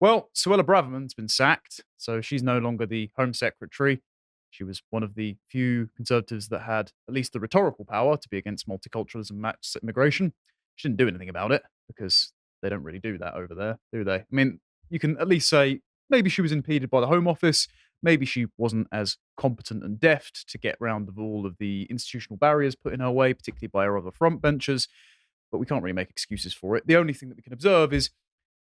Well, Suella Braverman's been sacked, so she's no longer the Home Secretary. She was one of the few Conservatives that had at least the rhetorical power to be against multiculturalism and mass immigration. She didn't do anything about it because they don't really do that over there, do they? I mean, you can at least say maybe she was impeded by the Home Office. Maybe she wasn't as competent and deft to get round of all of the institutional barriers put in her way, particularly by her other frontbenchers. But we can't really make excuses for it. The only thing that we can observe is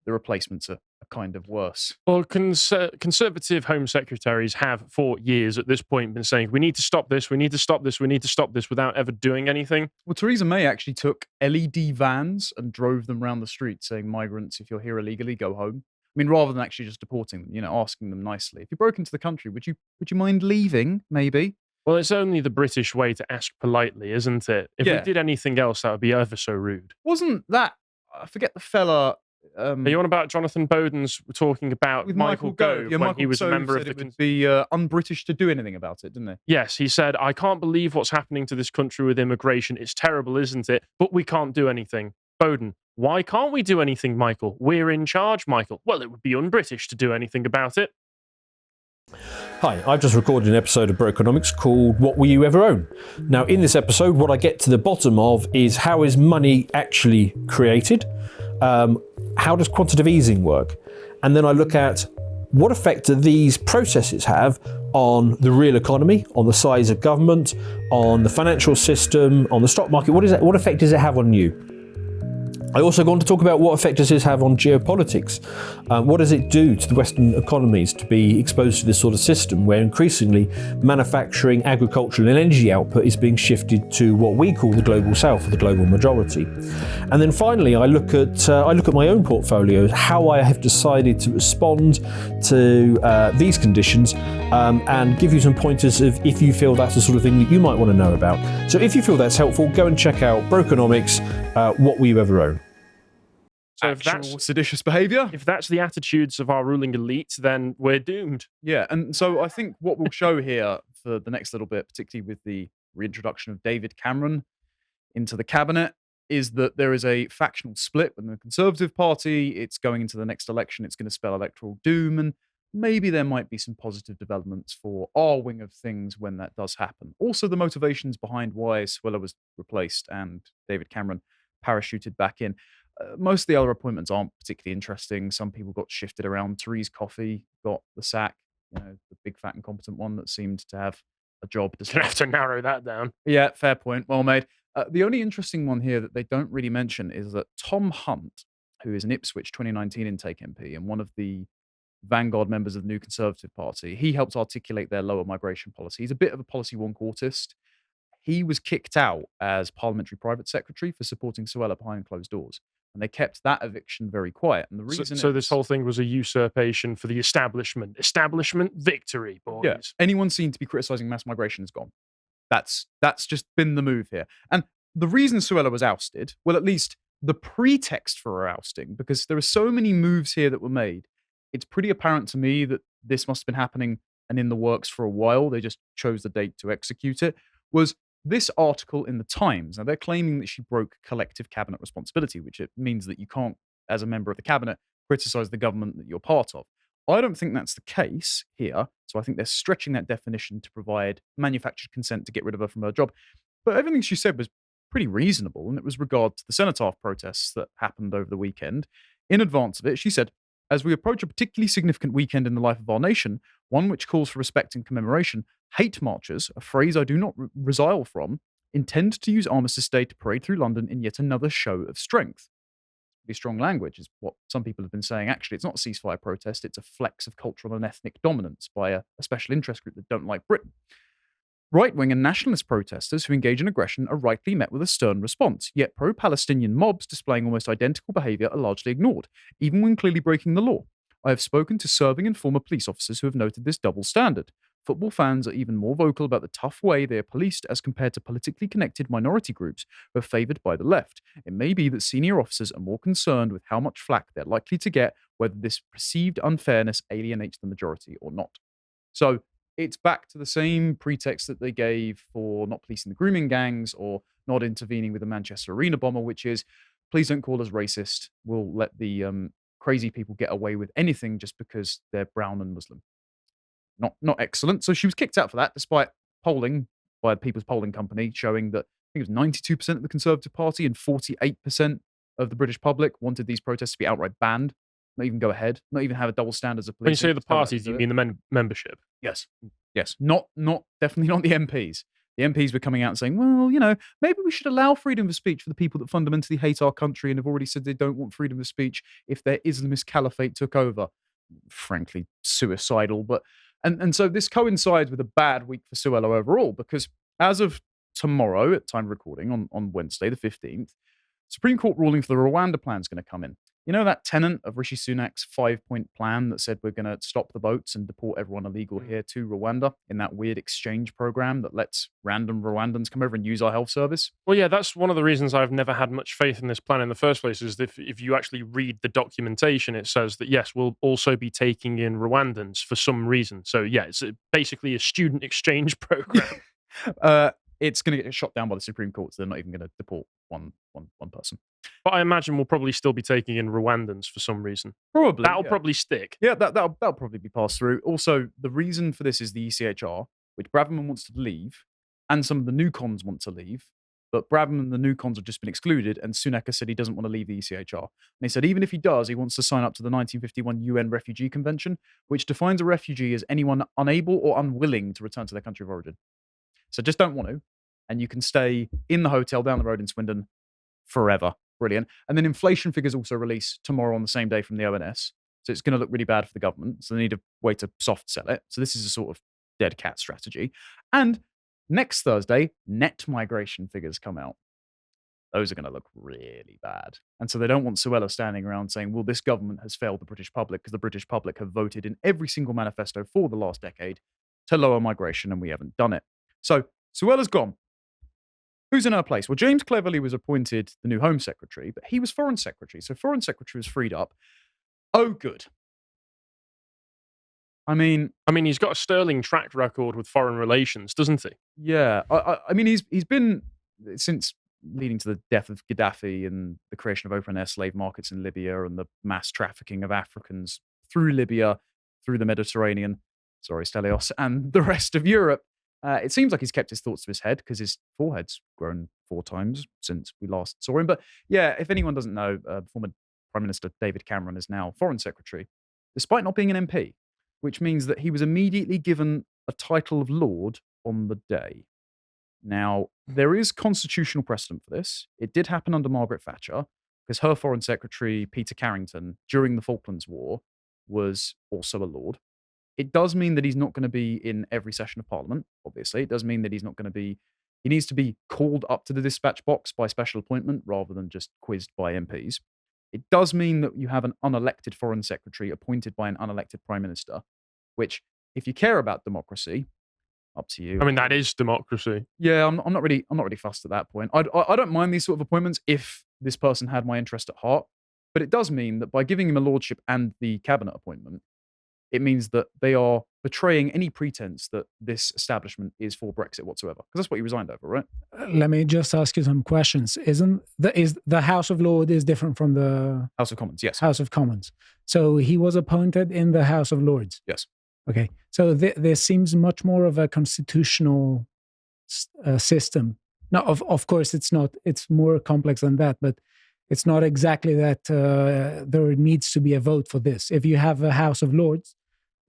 the replacements are kind of worse. Well, Conservative Home Secretaries have for years at this point been saying, we need to stop this, we need to stop this, we need to stop this without ever doing anything. Well, Theresa May actually took LED vans and drove them around the street saying, migrants, if you're here illegally, go home. I mean, rather than actually just deporting them, asking them nicely. If you broke into the country, would you mind leaving, maybe? Well, it's only the British way to ask politely, isn't it? If we did anything else, that would be ever so rude. Wasn't that, I forget the fella... Are you on about Jonathan Bowden's talking about with Michael Gove when he was a member of the... It would be un-British to do anything about it, didn't they? Yes, he said, I can't believe what's happening to this country with immigration. It's terrible, isn't it? But we can't do anything. Bowden, why can't we do anything, Michael? We're in charge, Michael. Well, it would be un-British to do anything about it. Hi, I've just recorded an episode of Brokenomics called What Will You Ever Own? Now, in this episode, what I get to the bottom of is how is money actually created? How does quantitative easing work? And then I look at what effect do these processes have on the real economy, on the size of government, on the financial system, on the stock market. What effect does it have on you? I also go on to talk about what effect does this have on geopolitics. What does it do to the Western economies to be exposed to this sort of system where increasingly manufacturing, agricultural and energy output is being shifted to what we call the global south or the global majority. And then finally, I look at my own portfolios, how I have decided to respond to these conditions and give you some pointers of if you feel that's the sort of thing that you might want to know about. So if you feel that's helpful, go and check out Brokenomics, What Will You Ever Own? So if that's seditious behaviour. If that's the attitudes of our ruling elite, then we're doomed. Yeah, and so I think what we'll show here for the next little bit, particularly with the reintroduction of David Cameron into the cabinet, is that there is a factional split within the Conservative Party. It's going into the next election. It's going to spell electoral doom, and maybe there might be some positive developments for our wing of things when that does happen. Also, the motivations behind why Suella was replaced and David Cameron parachuted back in. Most of the other appointments aren't particularly interesting. Some people got shifted around. Therese Coffey got the sack, the big, fat, incompetent one that seemed to have a job. Gonna have to narrow that down. Yeah, fair point. Well made. The only interesting one here that they don't really mention is that Tom Hunt, who is an Ipswich 2019 intake MP and one of the vanguard members of the New Conservative Party, he helped articulate their lower migration policy. He's a bit of a policy wonk-autist. He was kicked out as parliamentary private secretary for supporting Suella behind closed doors. And they kept that eviction very quiet. And the reason so this whole thing was a usurpation for the establishment. Establishment victory, boys. Yeah. Anyone seen to be criticizing mass migration is gone. That's just been the move here. And the reason Suella was ousted, well, at least the pretext for her ousting, because there are so many moves here that were made, it's pretty apparent to me that this must have been happening and in the works for a while. They just chose the date to execute it, was this article in the Times. Now, they're claiming that she broke collective cabinet responsibility, which it means that you can't, as a member of the cabinet, criticize the government that you're part of. I don't think that's the case here. So I think they're stretching that definition to provide manufactured consent to get rid of her from her job. But everything she said was pretty reasonable, and it was regard to the cenotaph protests that happened over the weekend. In advance of it, she said, as we approach a particularly significant weekend in the life of our nation, one which calls for respect and commemoration, hate marchers, a phrase I do not resile from, intend to use Armistice Day to parade through London in yet another show of strength. Pretty strong language is what some people have been saying. Actually, it's not a ceasefire protest, it's a flex of cultural and ethnic dominance by a special interest group that don't like Britain. Right-wing and nationalist protesters who engage in aggression are rightly met with a stern response, yet pro-Palestinian mobs displaying almost identical behaviour are largely ignored, even when clearly breaking the law. I have spoken to serving and former police officers who have noted this double standard. Football fans are even more vocal about the tough way they are policed as compared to politically connected minority groups who are favoured by the left. It may be that senior officers are more concerned with how much flack they're likely to get, whether this perceived unfairness alienates the majority or not. So, it's back to the same pretext that they gave for not policing the grooming gangs or not intervening with the Manchester Arena bomber, which is, please don't call us racist. We'll let the crazy people get away with anything just because they're brown and Muslim. Not excellent. So she was kicked out for that, despite polling by the People's Polling Company showing that I think it was 92% of the Conservative Party and 48% of the British public wanted these protests to be outright banned, not even go ahead, not even have a double standards of When you policing. say the parties, do you mean the membership? Yes. Yes. Not definitely not the MPs. The MPs were coming out and saying, well, maybe we should allow freedom of speech for the people that fundamentally hate our country and have already said they don't want freedom of speech if their Islamist caliphate took over. Frankly, suicidal. But and so this coincides with a bad week for Suella overall, because as of tomorrow, at time of recording, on Wednesday, the 15th, Supreme Court ruling for the Rwanda plan is going to come in. You know that tenet of Rishi Sunak's 5-point plan that said we're going to stop the boats and deport everyone illegal here to Rwanda in that weird exchange program that lets random Rwandans come over and use our health service? Well, yeah, that's one of the reasons I've never had much faith in this plan in the first place, is that if you actually read the documentation, it says that, yes, we'll also be taking in Rwandans for some reason. So, yeah, it's basically a student exchange program. It's going to get shot down by the Supreme Court, so they're not even going to deport one person. But I imagine we'll probably still be taking in Rwandans for some reason. Probably. That'll probably stick. Yeah, that'll probably be passed through. Also, the reason for this is the ECHR, which Braverman wants to leave, and some of the new cons want to leave. But Braverman and the new cons have just been excluded, and Sunak has said he doesn't want to leave the ECHR. And he said even if he does, he wants to sign up to the 1951 UN Refugee Convention, which defines a refugee as anyone unable or unwilling to return to their country of origin. So just don't want to, and you can stay in the hotel down the road in Swindon forever. Brilliant. And then inflation figures also release tomorrow on the same day from the ONS. So it's going to look really bad for the government. So they need a way to soft sell it. So this is a sort of dead cat strategy. And next Thursday, net migration figures come out. Those are going to look really bad. And so they don't want Suella standing around saying, well, this government has failed the British public because the British public have voted in every single manifesto for the last decade to lower migration, and we haven't done it. So Suella's gone. Who's in her place? Well, James Cleverly was appointed the new Home Secretary, but he was Foreign Secretary. So Foreign Secretary was freed up. Oh, good. I mean, he's got a sterling track record with foreign relations, doesn't he? Yeah. I mean, he's been, since leading to the death of Gaddafi and the creation of open-air slave markets in Libya and the mass trafficking of Africans through Libya, through the Mediterranean, sorry, Stelios, and the rest of Europe. It seems like he's kept his thoughts to his head because his forehead's grown 4 times since we last saw him. But yeah, if anyone doesn't know, former Prime Minister David Cameron is now Foreign Secretary, despite not being an MP, which means that he was immediately given a title of Lord on the day. Now, there is constitutional precedent for this. It did happen under Margaret Thatcher, because her Foreign Secretary, Peter Carrington, during the Falklands War, was also a Lord. It does mean that he's not going to be in every session of Parliament, obviously. It does mean that he's not going to be... He needs to be called up to the dispatch box by special appointment rather than just quizzed by MPs. It does mean that you have an unelected Foreign Secretary appointed by an unelected Prime Minister, which, if you care about democracy, up to you. I mean, that is democracy. Yeah, I'm not really fussed at that point. I don't mind these sort of appointments if this person had my interest at heart, but it does mean that by giving him a lordship and the cabinet appointment, it means that they are betraying any pretense that this establishment is for Brexit whatsoever, because that's what he resigned over, right? Let me just ask you some questions. Is the House of Lords is different from the House of Commons? Yes. House of Commons. So he was appointed in the House of Lords. Yes. Okay. So there seems much more of a constitutional system. Now, of course, it's not. It's more complex than that, but it's not exactly that there needs to be a vote for this. If you have a House of Lords,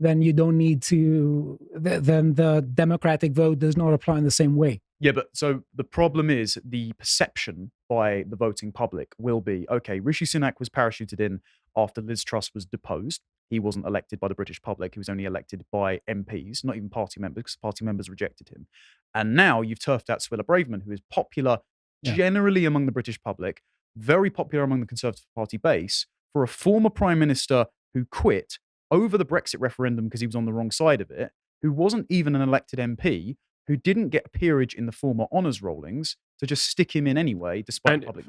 then you don't need to, then the democratic vote does not apply in the same way. Yeah, but so the problem is the perception by the voting public will be, okay, Rishi Sunak was parachuted in after Liz Truss was deposed. He wasn't elected by the British public. He was only elected by MPs, not even party members, because party members rejected him. And now you've turfed out Suella Braverman, who is popular generally among the British public, very popular among the Conservative Party base, for a former Prime Minister who quit over the Brexit referendum because he was on the wrong side of it, who wasn't even an elected MP, who didn't get a peerage in the former honours rollings, to just stick him in anyway, despite public...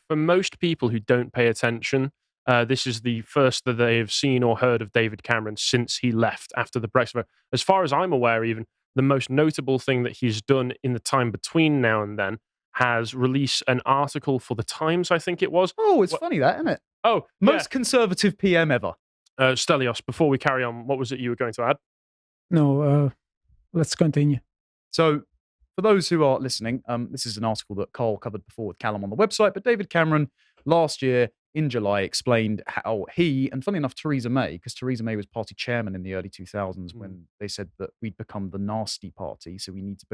For most people who don't pay attention, this is the first that they have seen or heard of David Cameron since he left after the Brexit vote. As far as I'm aware, even, the most notable thing that he's done in the time between now and then has released an article for The Times, I think it was. Oh, it's funny that, isn't it? Oh, Most conservative PM ever. Stelios, before we carry on, what was it you were going to add? No, let's continue. So, for those who are listening, this is an article that Carl covered before with Callum on the website, but David Cameron last year in July explained how he, and funny enough, Theresa May, because Theresa May was party chairman in the early 2000s when they said that we'd become the nasty party, so we need to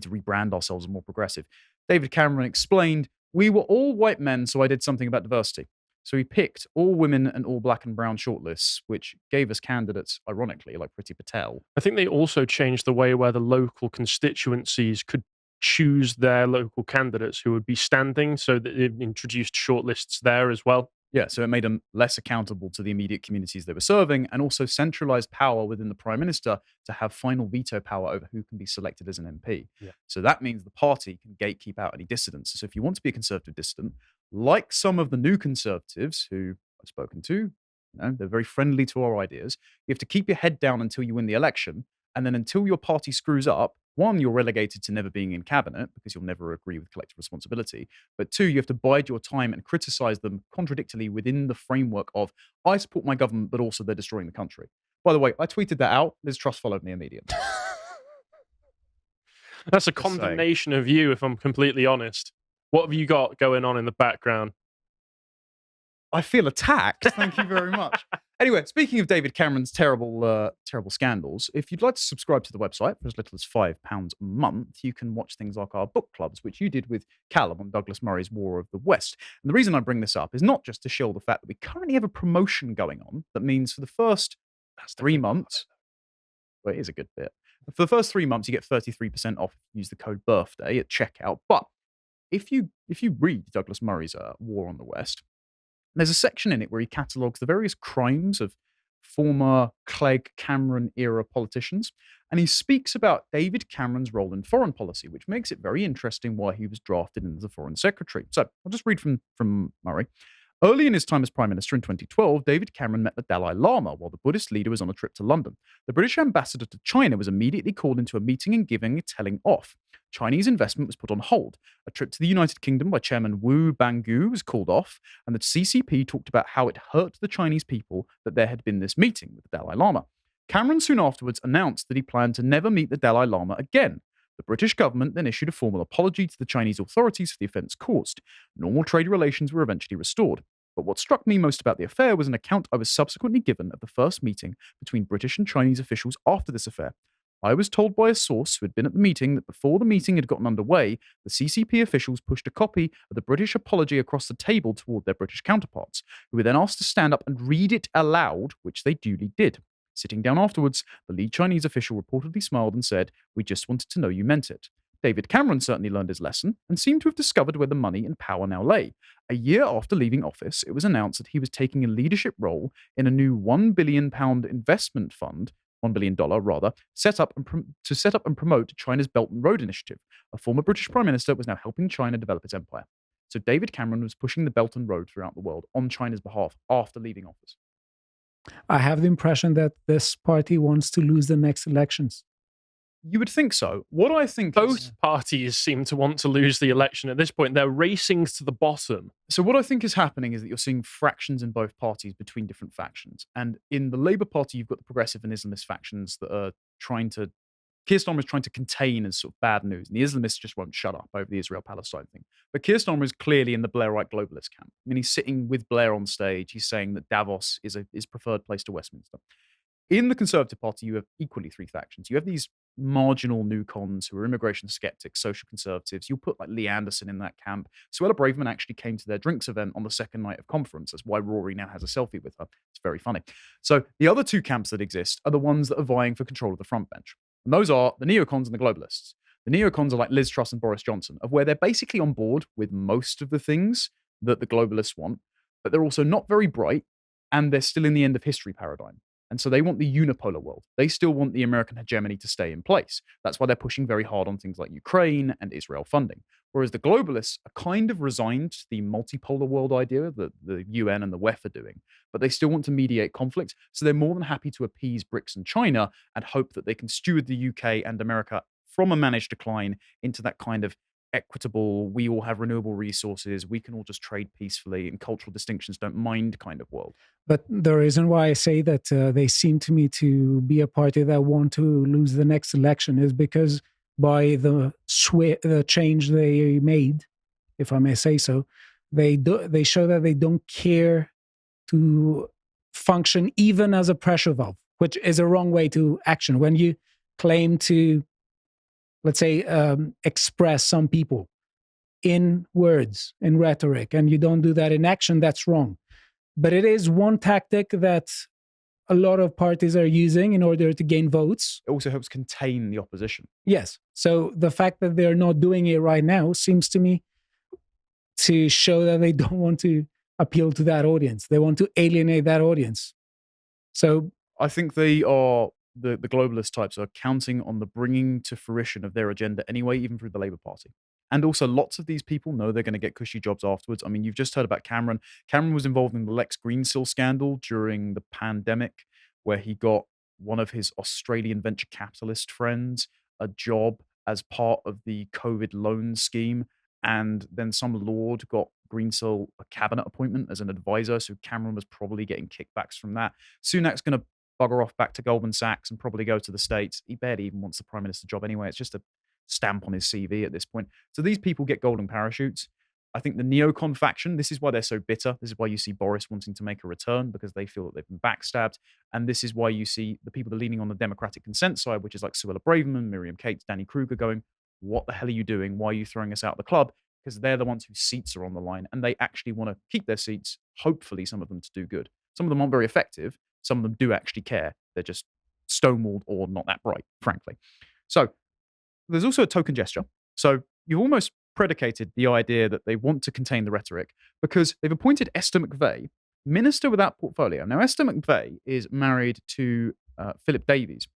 rebrand ourselves as more progressive. David Cameron explained, we were all white men, so I did something about diversity. So he picked all women and all black and brown shortlists, which gave us candidates, ironically, like Priti Patel. I think they also changed the way where the local constituencies could choose their local candidates who would be standing, so that it introduced shortlists there as well. Yeah, so it made them less accountable to the immediate communities they were serving, and also centralized power within the Prime Minister to have final veto power over who can be selected as an MP. Yeah. So that means the party can gatekeep out any dissidents. So if you want to be a Conservative dissident, like some of the new Conservatives who I've spoken to, they're very friendly to our ideas, you have to keep your head down until you win the election, and then until your party screws up, one, you're relegated to never being in cabinet because you'll never agree with collective responsibility. But two, you have to bide your time and criticize them contradictorily within the framework of, I support my government, but also they're destroying the country. By the way, I tweeted that out. Liz Truss followed me immediately. That's a condemnation of you, if I'm completely honest. What have you got going on in the background? I feel attacked. Thank you very much. Anyway, speaking of David Cameron's terrible scandals, if you'd like to subscribe to the website for as little as £5 a month, you can watch things like our book clubs, which you did with Callum on Douglas Murray's War of the West. And the reason I bring this up is not just to show the fact that we currently have a promotion going on that means for the first 3 months, well, it is a good bit. For the first 3 months, you get 33% off. Use the code BIRTHDAY at checkout. But if you read Douglas Murray's War on the West, there's a section in it where he catalogues the various crimes of former Clegg Cameron era politicians, and he speaks about David Cameron's role in foreign policy, which makes it very interesting why he was drafted in as a foreign secretary. So I'll just read from Murray. Early in his time as Prime Minister in 2012, David Cameron met the Dalai Lama while the Buddhist leader was on a trip to London. The British ambassador to China was immediately called into a meeting and giving a telling off. Chinese investment was put on hold. A trip to the United Kingdom by Chairman Wu Banggu was called off, and the CCP talked about how it hurt the Chinese people that there had been this meeting with the Dalai Lama. Cameron soon afterwards announced that he planned to never meet the Dalai Lama again. The British government then issued a formal apology to the Chinese authorities for the offence caused. Normal trade relations were eventually restored. But what struck me most about the affair was an account I was subsequently given of the first meeting between British and Chinese officials after this affair. I was told by a source who had been at the meeting that before the meeting had gotten underway, the CCP officials pushed a copy of the British apology across the table toward their British counterparts, who were then asked to stand up and read it aloud, which they duly did. Sitting down afterwards, the lead Chinese official reportedly smiled and said, "We just wanted to know you meant it." David Cameron certainly learned his lesson and seemed to have discovered where the money and power now lay. A year after leaving office, it was announced that he was taking a leadership role in a new £1 billion investment fund, $1 billion rather, set up and promote China's Belt and Road Initiative. A former British Prime Minister was now helping China develop its empire. So David Cameron was pushing the Belt and Road throughout the world on China's behalf after leaving office. I have the impression that this party wants to lose the next elections. You would think so. What I think Both parties seem to want to lose the election at this point. They're racing to the bottom. So what I think is happening is that you're seeing fractions in both parties between different factions. And in the Labour Party, you've got the progressive and Islamist factions that are trying to... Keir Starmer is trying to contain as sort of bad news. And the Islamists just won't shut up over the Israel-Palestine thing. But Keir Starmer is clearly in the Blairite globalist camp. I mean, he's sitting with Blair on stage. He's saying that Davos is preferred place to Westminster. In the Conservative Party, you have equally three factions. You have these marginal new cons who are immigration skeptics, social conservatives. You'll put like Lee Anderson in that camp. Suella Braverman actually came to their drinks event on the second night of conference. That's why Rory now has a selfie with her. It's very funny. So the other two camps that exist are the ones that are vying for control of the front bench. And those are the neocons and the globalists. The neocons are like Liz Truss and Boris Johnson, of where they're basically on board with most of the things that the globalists want, but they're also not very bright, and they're still in the end of history paradigm. And so they want the unipolar world. They still want the American hegemony to stay in place. That's why they're pushing very hard on things like Ukraine and Israel funding. Whereas the globalists are kind of resigned to the multipolar world idea that the UN and the WEF are doing, but they still want to mediate conflict. So they're more than happy to appease BRICS and China and hope that they can steward the UK and America from a managed decline into that kind of equitable, we all have renewable resources, we can all just trade peacefully, and cultural distinctions don't mind kind of world. But the reason why I say that they seem to me to be a party that want to lose the next election is because by the change they made, if I may say so, they show that they don't care to function even as a pressure valve, which is a wrong way to action. When you claim to, let's say, express some people in words, in rhetoric, and you don't do that in action, that's wrong. But it is one tactic that a lot of parties are using in order to gain votes. It also helps contain the opposition. Yes. So the fact that they're not doing it right now seems to me to show that they don't want to appeal to that audience. They want to alienate that audience. So I think they are, the globalist types are counting on the bringing to fruition of their agenda anyway, even through the Labour Party. And also, lots of these people know they're going to get cushy jobs afterwards. I mean, you've just heard about Cameron. Cameron was involved in the Lex Greensill scandal during the pandemic, where he got one of his Australian venture capitalist friends a job as part of the COVID loan scheme. And then some lord got Greensill a cabinet appointment as an advisor. So Cameron was probably getting kickbacks from that. Sunak's going to bugger off back to Goldman Sachs and probably go to the States. He barely even wants the prime minister job anyway. It's just a stamp on his CV at this point. So these people get golden parachutes. I think the neocon faction, this is why they're so bitter. This is why you see Boris wanting to make a return, because they feel that they've been backstabbed. And this is why you see the people that are leaning on the democratic consent side, which is like Suella Braverman, Miriam Cates, Danny Kruger, going, what the hell are you doing? Why are you throwing us out of the club? Because they're the ones whose seats are on the line, and they actually want to keep their seats, hopefully some of them to do good. Some of them aren't very effective. Some of them do actually care. They're just stonewalled or not that bright, frankly. So there's also a token gesture. So you've almost predicated the idea that they want to contain the rhetoric because they've appointed Esther McVeigh, Minister without Portfolio. Now, Esther McVeigh is married to Philip Davies.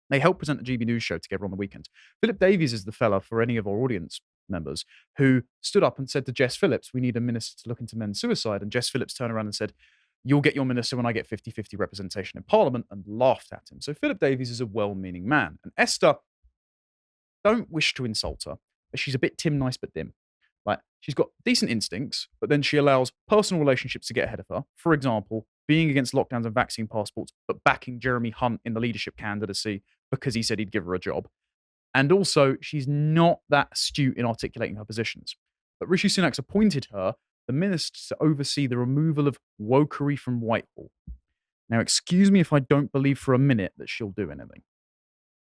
They help present the GB News show together on the weekends. Philip Davies is the fella, for any of our audience members, who stood up and said to Jess Phillips, we need a minister to look into men's suicide. And Jess Phillips turned around and said, you'll get your minister when I get 50-50 representation in Parliament, and laughed at him. So Philip Davies is a well-meaning man. And Esther, don't wish to insult her, but she's a bit Tim Nice but dim. Like, she's got decent instincts, but then she allows personal relationships to get ahead of her. For example, being against lockdowns and vaccine passports, but backing Jeremy Hunt in the leadership candidacy because he said he'd give her a job. And also, she's not that astute in articulating her positions. But Rishi Sunak's appointed her the minister to oversee the removal of wokery from Whitehall. Now, excuse me if I don't believe for a minute that she'll do anything.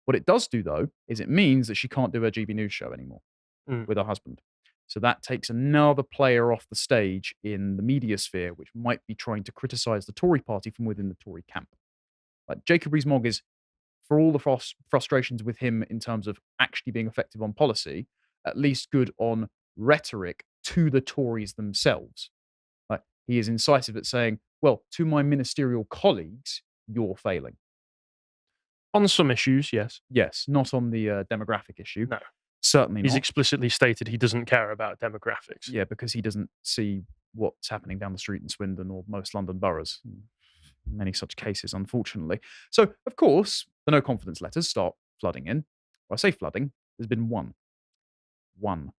What it does do, though, is it means that she can't do her GB News show anymore with her husband. So that takes another player off the stage in the media sphere, which might be trying to criticize the Tory party from within the Tory camp. Like Jacob Rees-Mogg is, for all the frustrations with him in terms of actually being effective on policy, at least good on rhetoric to the Tories themselves. Like, he is incisive at saying, well, to my ministerial colleagues, you're failing. On some issues, yes. Yes, not on the demographic issue. No. Certainly not. He's explicitly stated he doesn't care about demographics. Yeah, because he doesn't see what's happening down the street in Swindon or most London boroughs. Many such cases, unfortunately. So, of course, the no confidence letters start flooding in. Well, I say flooding, there's been one.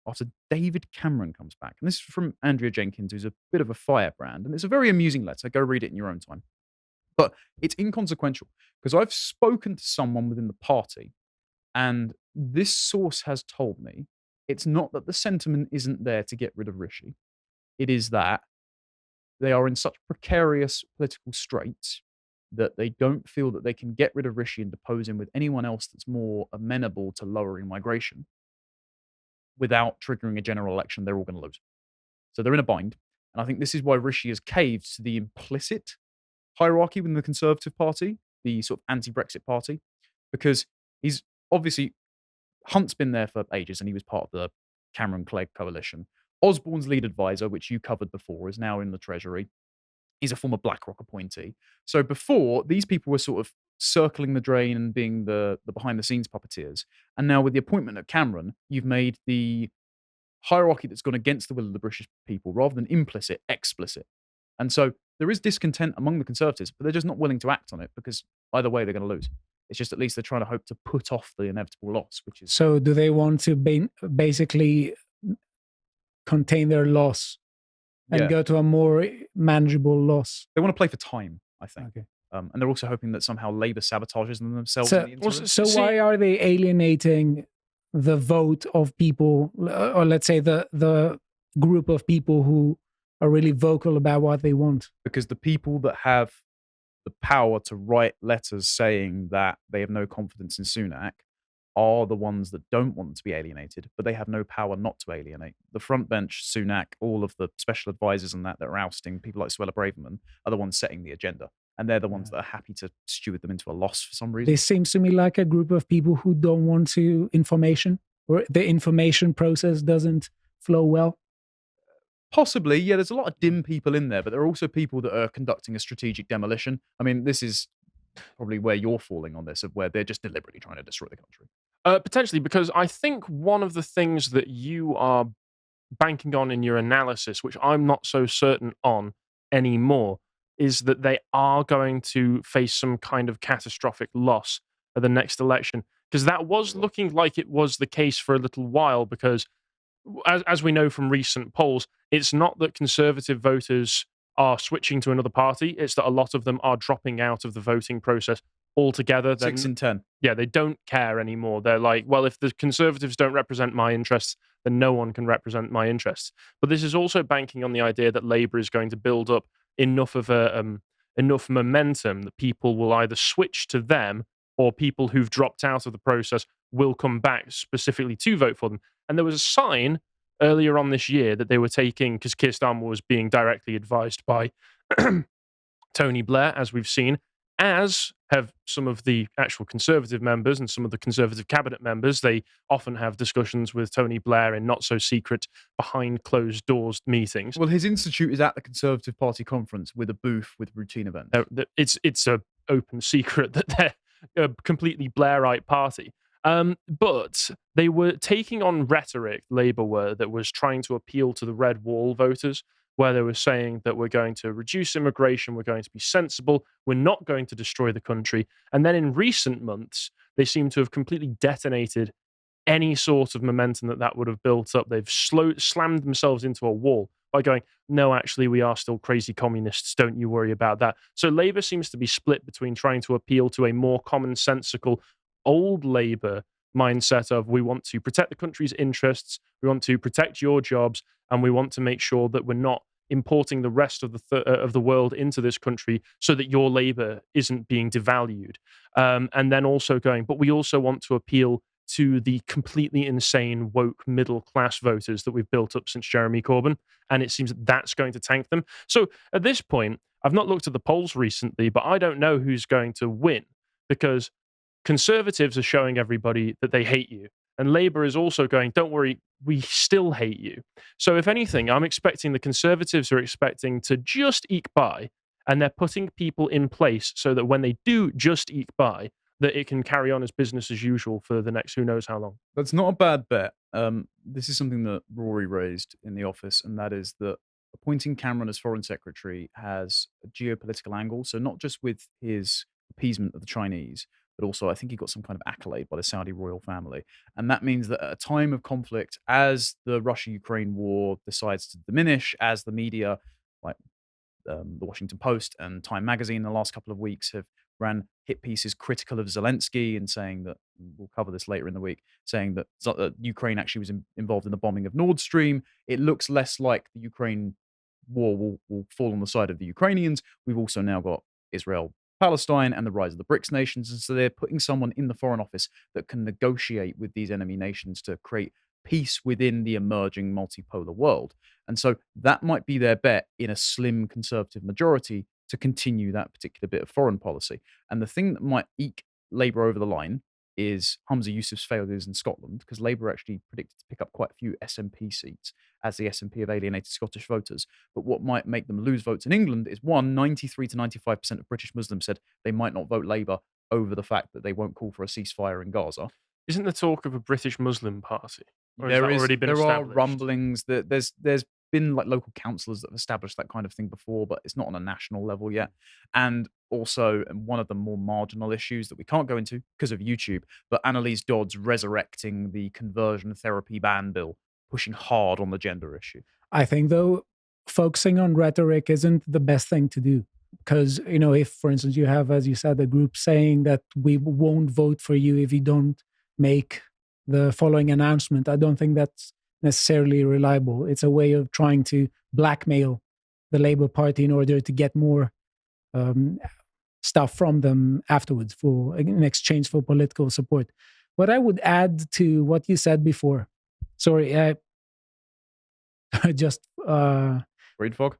After David Cameron comes back. And this is from Andrea Jenkins, who's a bit of a firebrand. And it's a very amusing letter. Go read it in your own time. But it's inconsequential because I've spoken to someone within the party, and this source has told me it's not that the sentiment isn't there to get rid of Rishi. It is that they are in such precarious political straits that they don't feel that they can get rid of Rishi and depose him with anyone else that's more amenable to lowering migration without triggering a general election. They're all going to lose. So they're in a bind. And I think this is why Rishi has caved to the implicit hierarchy within the Conservative Party, the sort of anti-Brexit party, because he's obviously, Hunt's been there for ages and he was part of the Cameron-Clegg coalition. Osborne's lead advisor, which you covered before, is now in the Treasury. He's a former BlackRock appointee. So before, these people were sort of circling the drain and being the behind-the-scenes puppeteers. And now with the appointment of Cameron, you've made the hierarchy that's gone against the will of the British people, rather than implicit, explicit. And so there is discontent among the Conservatives, but they're just not willing to act on it because either way they're going to lose. It's just at least they're trying to hope to put off the inevitable loss, which is... So do they want to basically contain their loss and Yeah. go to a more manageable loss. They want to play for time, I think. Okay. And they're also hoping that somehow Labour sabotages them themselves So- in the interim. So See- why are they alienating the vote of people, or let's say the group of people who are really vocal about what they want? Because the people that have the power to write letters saying that they have no confidence in Sunak are the ones that don't want them to be alienated, but they have no power not to alienate. The front bench, Sunak, all of the special advisors and that are ousting people like Suella Braverman are the ones setting the agenda. And they're the ones that are happy to steward them into a loss for some reason. This seems to me like a group of people who don't want to information, or the information process doesn't flow well. Possibly, yeah, there's a lot of dim people in there, but there are also people that are conducting a strategic demolition. I mean, this is probably where you're falling on this, of where they're just deliberately trying to destroy the country. Potentially, because I think one of the things that you are banking on in your analysis, which I'm not so certain on anymore, is that they are going to face some kind of catastrophic loss at the next election. Because that was looking like it was the case for a little while, because as we know from recent polls, it's not that conservative voters are switching to another party, it's that a lot of them are dropping out of the voting process altogether. 6 in 10. Yeah, they don't care anymore. They're like, well, if the Conservatives don't represent my interests, then no one can represent my interests. But this is also banking on the idea that Labour is going to build up enough of enough momentum that people will either switch to them, or people who've dropped out of the process will come back specifically to vote for them. And there was a sign earlier on this year that they were taking, because Keir Starmer was being directly advised by Tony Blair, as we've seen, as have some of the actual Conservative members and some of the Conservative cabinet members. They often have discussions with Tony Blair in not so secret, behind closed doors meetings. Well, his institute is at the Conservative Party conference with a booth with routine events. It's a open secret that they're a completely Blairite party. But they were taking on rhetoric, Labour were, that was trying to appeal to the red wall voters, where they were saying that we're going to reduce immigration, we're going to be sensible, we're not going to destroy the country. And then in recent months, they seem to have completely detonated any sort of momentum that would have built up. They've slammed themselves into a wall by going, no, actually, we are still crazy communists, don't you worry about that. So Labour seems to be split between trying to appeal to a more commonsensical old Labour mindset of, we want to protect the country's interests, we want to protect your jobs, and we want to make sure that we're not importing the rest of the world into this country so that your Labour isn't being devalued. And then also going, but we also want to appeal to the completely insane woke middle class voters that we've built up since Jeremy Corbyn, and it seems that that's going to tank them. So at this point, I've not looked at the polls recently, but I don't know who's going to win, because Conservatives are showing everybody that they hate you, and Labour is also going, don't worry, we still hate you. So if anything, I'm expecting the Conservatives are expecting to just eke by, and they're putting people in place so that when they do just eke by, that it can carry on as business as usual for the next who knows how long. That's not a bad bet. This is something that Rory raised in the office, and that is that appointing Cameron as foreign secretary has a geopolitical angle. So not just with his appeasement of the Chinese, but also I think he got some kind of accolade by the Saudi royal family. And that means that at a time of conflict, as the Russia-Ukraine war decides to diminish, as the media, like the Washington Post and Time Magazine in the last couple of weeks have ran hit pieces critical of Zelensky and saying that, we'll cover this later in the week, saying that Ukraine actually was involved in the bombing of Nord Stream, it looks less like the Ukraine war will fall on the side of the Ukrainians. We've also now got Israel, Palestine, and the rise of the BRICS nations. And so they're putting someone in the Foreign Office that can negotiate with these enemy nations to create peace within the emerging multipolar world. And so that might be their bet in a slim conservative majority to continue that particular bit of foreign policy. And the thing that might eke Labour over the line is Humza Yousaf's failures in Scotland, because Labour actually predicted to pick up quite a few SNP seats, as the SNP have alienated Scottish voters. But what might make them lose votes in England is, one, 93 to 95% of British Muslims said they might not vote Labour over the fact that they won't call for a ceasefire in Gaza. Isn't there talk of a British Muslim party? Or There has that already been there are established? rumblings that there's been like local councillors that have established that kind of thing before, but it's not on a national level yet. And also, and one of the more marginal issues that we can't go into because of YouTube, but Annalise Dodds resurrecting the conversion therapy ban bill pushing hard on the gender issue. I think, though, focusing on rhetoric isn't the best thing to do. Because, if, for instance, you have, as you said, a group saying that we won't vote for you if you don't make the following announcement, I don't think that's necessarily reliable. It's a way of trying to blackmail the Labour Party in order to get more stuff from them afterwards in exchange for political support. What I would add to what you said before, sorry, I just... brain fog?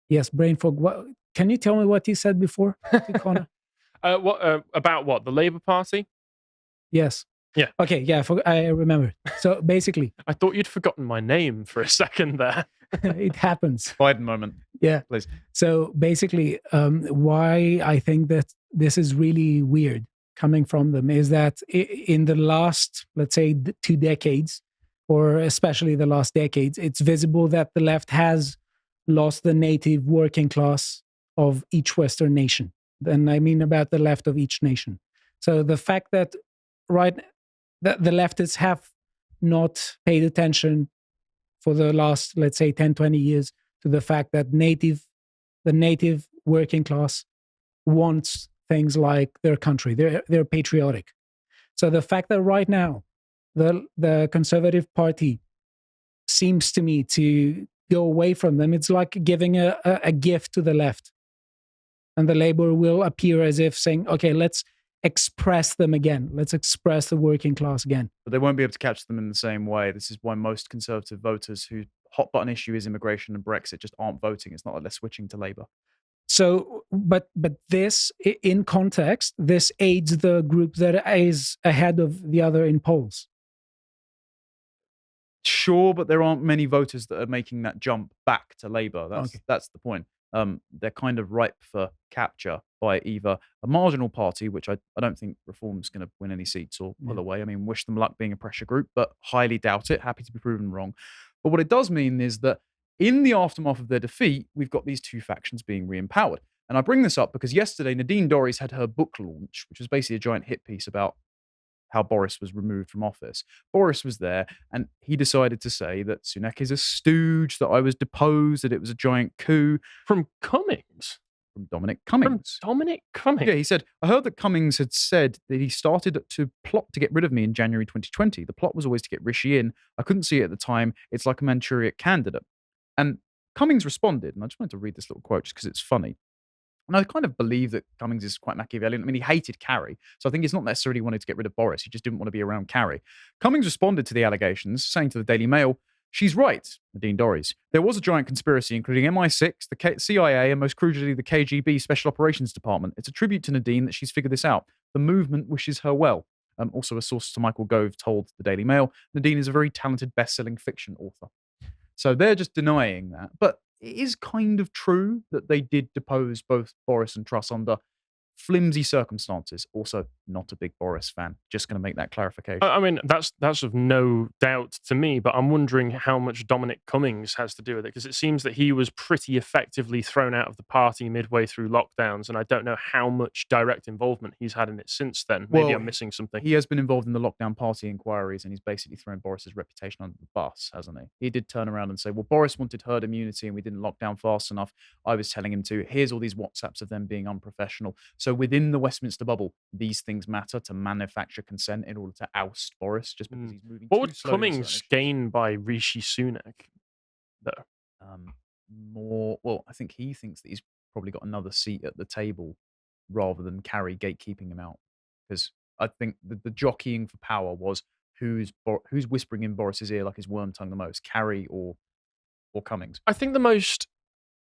Yes, brain fog. Can you tell me what you said before, Connor? About what? The Labour Party? Yes. Yeah. Okay, yeah, I remember. So basically... I thought you'd forgotten my name for a second there. It happens. Biden moment. Yeah. Please. So basically, why I think that this is really weird coming from them is that in the last, let's say, 2 decades, or especially the last decades, it's visible that the left has lost the native working class of each Western nation. And I mean about the left of each nation. So the fact that that the leftists have not paid attention for the last, let's say, 10, 20 years to the fact that the native working class wants things like their country. They're patriotic. So the fact that right now the Conservative Party seems to me to go away from them, it's like giving a gift to the left. And the Labour will appear as if saying, okay, let's express them again. Let's express the working class again. But they won't be able to catch them in the same way. This is why most Conservative voters whose hot button issue is immigration and Brexit just aren't voting. It's not like they're switching to Labour. So, but this, in context, this aids the group that is ahead of the other in polls. Sure, but there aren't many voters that are making that jump back to Labour. That's the point. They're kind of ripe for capture by either a marginal party, which I don't think Reform's going to win any seats or pull away. I mean, wish them luck being a pressure group, but highly doubt it. Happy to be proven wrong. But what it does mean is that in the aftermath of their defeat, we've got these two factions being re-empowered. And I bring this up because yesterday, Nadine Dorries had her book launch, which was basically a giant hit piece about how Boris was removed from office. Boris was there, and he decided to say that Sunak is a stooge, that I was deposed, that it was a giant coup. From Cummings? From Dominic Cummings. From Dominic Cummings? Yeah, he said, I heard that Cummings had said that he started to plot to get rid of me in January 2020. The plot was always to get Rishi in. I couldn't see it at the time. It's like a Manchurian candidate. And Cummings responded, and I just wanted to read this little quote just because it's funny. And I kind of believe that Cummings is quite Machiavellian. I mean, he hated Carrie, so I think he's not necessarily wanted to get rid of Boris. He just didn't want to be around Carrie. Cummings responded to the allegations, saying to the Daily Mail, she's right, Nadine Dorries. There was a giant conspiracy, including MI6, the CIA, and most crucially, the KGB Special Operations Department. It's a tribute to Nadine that she's figured this out. The movement wishes her well. Also, a source to Michael Gove told the Daily Mail, Nadine is a very talented best-selling fiction author. So they're just denying that. But it is kind of true that they did depose both Boris and Truss under flimsy circumstances. Also, not a big Boris fan. Just going to make that clarification. I mean, that's of no doubt to me, but I'm wondering how much Dominic Cummings has to do with it, because it seems that he was pretty effectively thrown out of the party midway through lockdowns, and I don't know how much direct involvement he's had in it since then. Maybe I'm missing something. He has been involved in the lockdown party inquiries, and he's basically thrown Boris's reputation under the bus, hasn't he? He did turn around and say, well, Boris wanted herd immunity and we didn't lock down fast enough. I was telling him to. Here's all these WhatsApps of them being unprofessional. So within the Westminster bubble, these things matter to manufacture consent in order to oust Boris just because he's moving What too would slowly on Cummings certain gain by Rishi Sunak, though? Well, I think he thinks that he's probably got another seat at the table rather than Carrie gatekeeping him out. Because I think the jockeying for power was who's whispering in Boris's ear like his worm tongue the most, Carrie or Cummings. I think the most...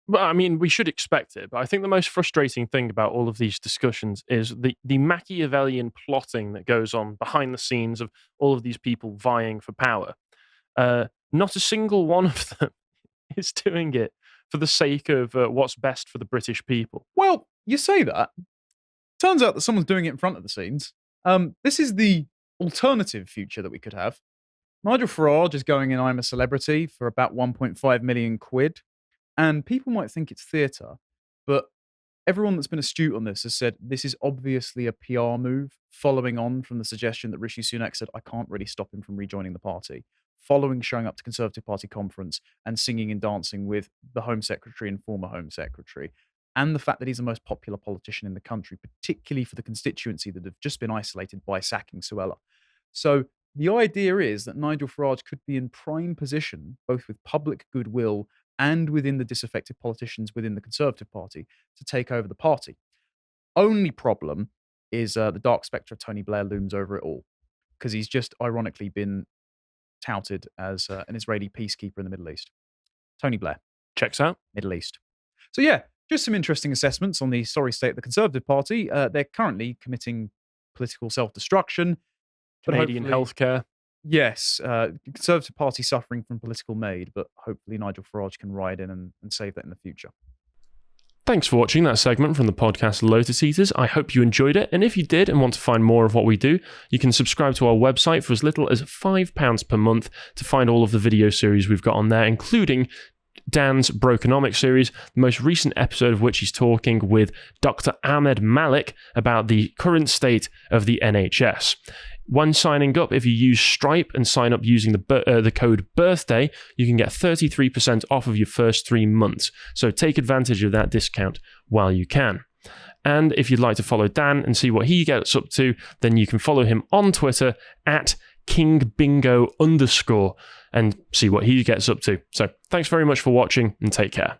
Well, I mean, we should expect it, but I think the most frustrating thing about all of these discussions is the Machiavellian plotting that goes on behind the scenes of all of these people vying for power. Not a single one of them is doing it for the sake of what's best for the British people. Well, you say that. Turns out that someone's doing it in front of the scenes. This is the alternative future that we could have. Nigel Farage is going in I'm a Celebrity for about 1.5 million quid. And people might think it's theatre, but everyone that's been astute on this has said this is obviously a PR move following on from the suggestion that Rishi Sunak said, I can't really stop him from rejoining the party. following showing up to Conservative Party conference and singing and dancing with the Home Secretary and former Home Secretary, and the fact that he's the most popular politician in the country, particularly for the constituency that have just been isolated by sacking Suella. So the idea is that Nigel Farage could be in prime position, both with public goodwill and within the disaffected politicians within the Conservative Party, to take over the party. Only problem is the dark spectre of Tony Blair looms over it all, because he's just ironically been touted as an Israeli peacekeeper in the Middle East. Tony Blair. Checks out. Middle East. So yeah, just some interesting assessments on the sorry state of the Conservative Party. They're currently committing political self-destruction. Canadian healthcare. Yes, Conservative Party suffering from political made, but hopefully Nigel Farage can ride in and save that in the future. Thanks for watching that segment from the podcast Lotus Eaters. I hope you enjoyed it, and if you did and want to find more of what we do, you can subscribe to our website for as little as £5 per month to find all of the video series we've got on there, including Dan's Brokenomics series, the most recent episode of which he's talking with Dr. Ahmed Malik about the current state of the NHS. When signing up, if you use Stripe and sign up using the code BIRTHDAY, you can get 33% off of your first 3 months. So take advantage of that discount while you can. And if you'd like to follow Dan and see what he gets up to, then you can follow him on Twitter at KingBingo_ and see what he gets up to. So thanks very much for watching and take care.